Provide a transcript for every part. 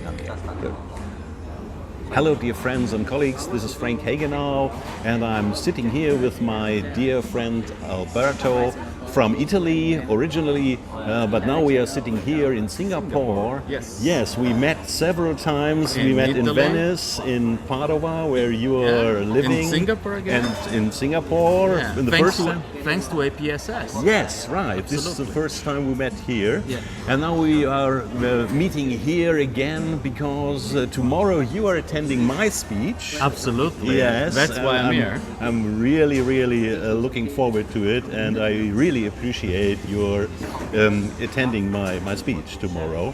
absolutely. Good. Hello, dear friends and colleagues. This is Frank Hagenow, and I'm sitting here with my dear friend Alberto from Italy originally, but now we are sitting here in Singapore. Yes, we met several times. We met in Venice, in Padova, where you are living. In Singapore again. And in Singapore. Yeah. In the Thanks first time. Thanks to APSS. Yes, right. Absolutely. This is the first time we met here. Yeah. And now we are meeting here again because tomorrow you are attending my speech. Absolutely. Yes. That's why I'm here. I'm really, really looking forward to it, and I really appreciate your attending my speech tomorrow.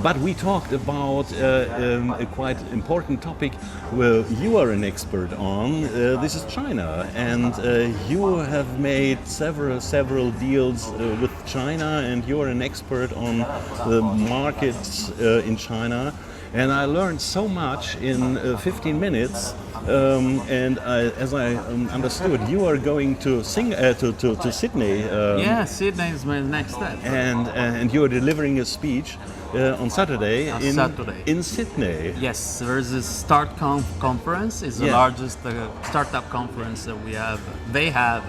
But we talked about a quite important topic where you are an expert on. This is China, and you have made several deals with China, and you're an expert on the markets in China. And I learned so much in 15 minutes. And as I understood, you are going to Sydney. Sydney is my next step. And you are delivering a speech on Saturday in Sydney. Yes, there is this Start conference. It's the largest startup conference that they have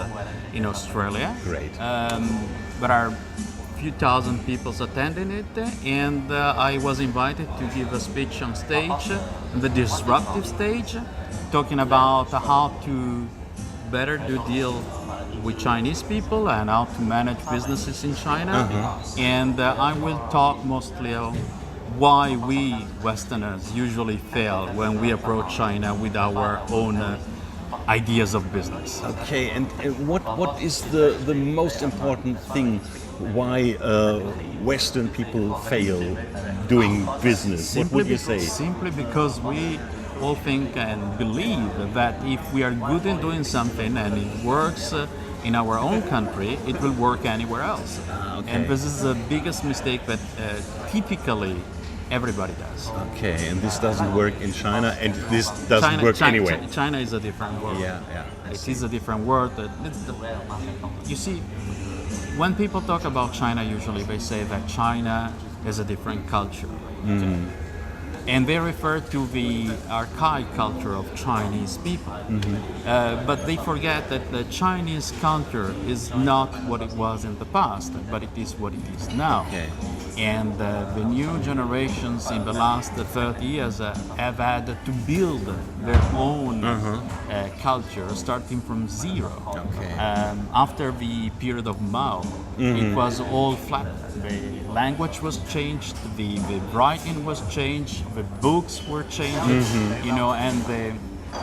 in Australia. Great. There are few thousand people attending it, and I was invited to give a speech on stage, the disruptive stage, talking about how to better do deal with Chinese people and how to manage businesses in China. And I will talk mostly on why we Westerners usually fail when we approach China with our own ideas of business. Okay, and what is the most important thing why Western people fail doing business? What would you say? Simply because we all think and believe that if we are good in doing something and it works in our own country, it will work anywhere else. Okay. And this is the biggest mistake that typically everybody does. Okay, and this doesn't work in China, and this doesn't work anywhere. China is a different world. It is a different world. You see, when people talk about China, usually they say that China is a different culture. And they refer to the archaic culture of Chinese people. But they forget that the Chinese culture is not what it was in the past, but it is what it is now. Okay. And the new generations in the last 30 years have had to build their own culture, starting from zero. Okay. After the period of Mao, it was all flat. The language was changed, the writing was changed, the books were changed, and the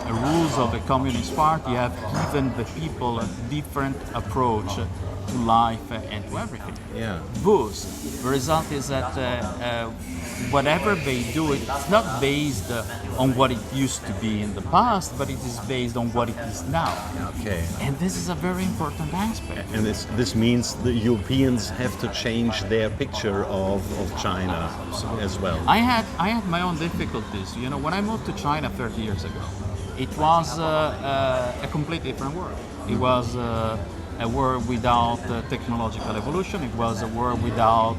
rules of the Communist Party have given the people a different approach to life and to everything. Thus, the result is that whatever they do, it's not based on what it used to be in the past, but it is based on what it is now. Okay. And this is a very important aspect. And this means the Europeans have to change their picture of China as well. I had my own difficulties. When I moved to China 30 years ago, it was a completely different world. It was a world without technological evolution. It was a world without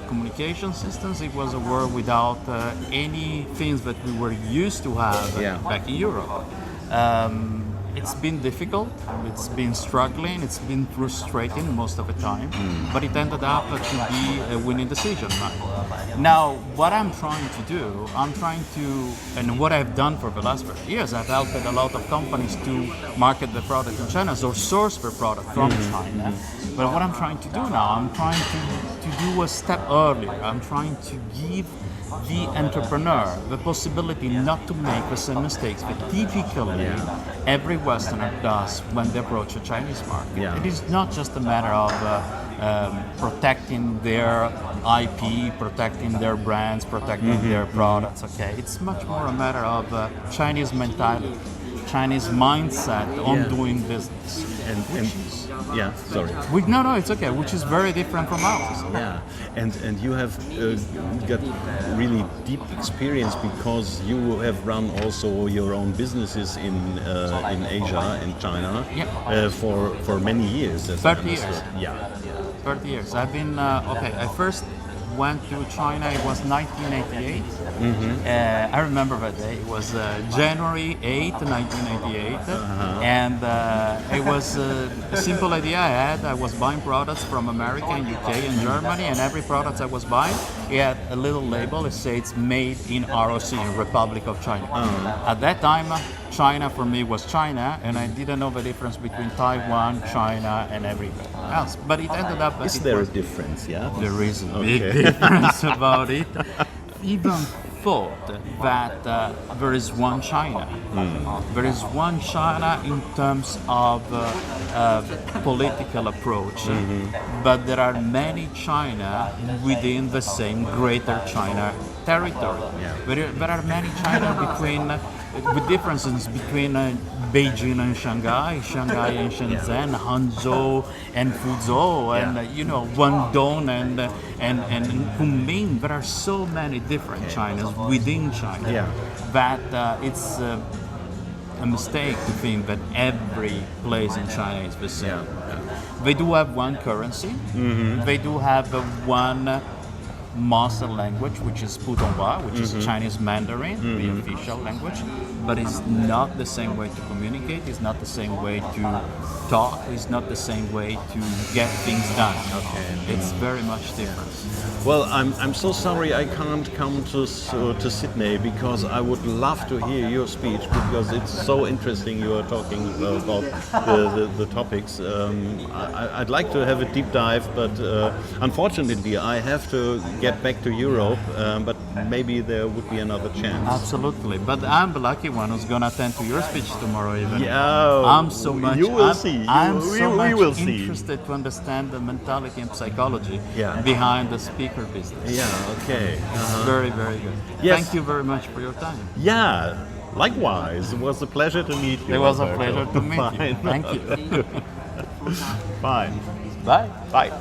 communication systems. It was a world without any things that we were used to have back in Europe. It's been difficult, it's been struggling, it's been frustrating most of the time, but it ended up to be a winning decision. Now, what I'm trying to do, and what I've done for the last 30 years, I've helped a lot of companies to market their product in China or source their product from China. But what I'm trying to do now, I'm trying to do a step earlier. I'm trying to give the entrepreneur the possibility not to make the same mistakes that typically every Westerner does when they approach a Chinese market. It is not just a matter of protecting their IP, protecting their brands, protecting their products. Okay, it's much more a matter of Chinese mentality, Chinese mindset on doing business. No, it's okay. Which is very different from ours. And you have got really deep experience because you have run also your own businesses in Asia, in China, for many years. 30 years. 30 years. I've been I first went to China, it was 1988. I remember that day. It was January 8th, 1988. And it was a simple idea I had. I was buying products from America, and UK, and Germany, and every product I was buying, it had a little label. It says made in ROC, in Republic of China. At that time, China for me was China, and I didn't know the difference between Taiwan, China, and everywhere else. But it ended up that Is there a difference? Yeah. there is a big difference about it. Even thought that there is one China. There is one China in terms of political approach, but there are many China within the same greater China territory. There are many China with differences between Beijing and Shanghai, Shanghai and Shenzhen, Hangzhou and Fuzhou, and Guangdong and Kunming. There are so many different Chinas within China that it's a mistake to think that every place in China is the same. They do have one currency. They do have one master language, which is Putonghua, which is Chinese Mandarin, the official language, but it's not the same way to communicate, it's not the same way to talk, it's not the same way to get things done. It's very much different. Well, I'm so sorry I can't come to Sydney, because I would love to hear your speech, because it's so interesting you are talking about the topics. I'd like to have a deep dive, but unfortunately I have to get back to Europe, but maybe there would be another chance. Absolutely, but I'm the lucky one who's going to attend to your speech tomorrow evening. Yeah, I'm so much. You will see. I'm so much will see. interested to understand the mentality and psychology behind the speaker business. Yeah. Okay. It's very, very good. Yes. Thank you very much for your time. Yeah. Likewise, it was a pleasure to meet you. It was a Alberto. pleasure to meet you. Fine. Thank you. Fine. Bye. Bye.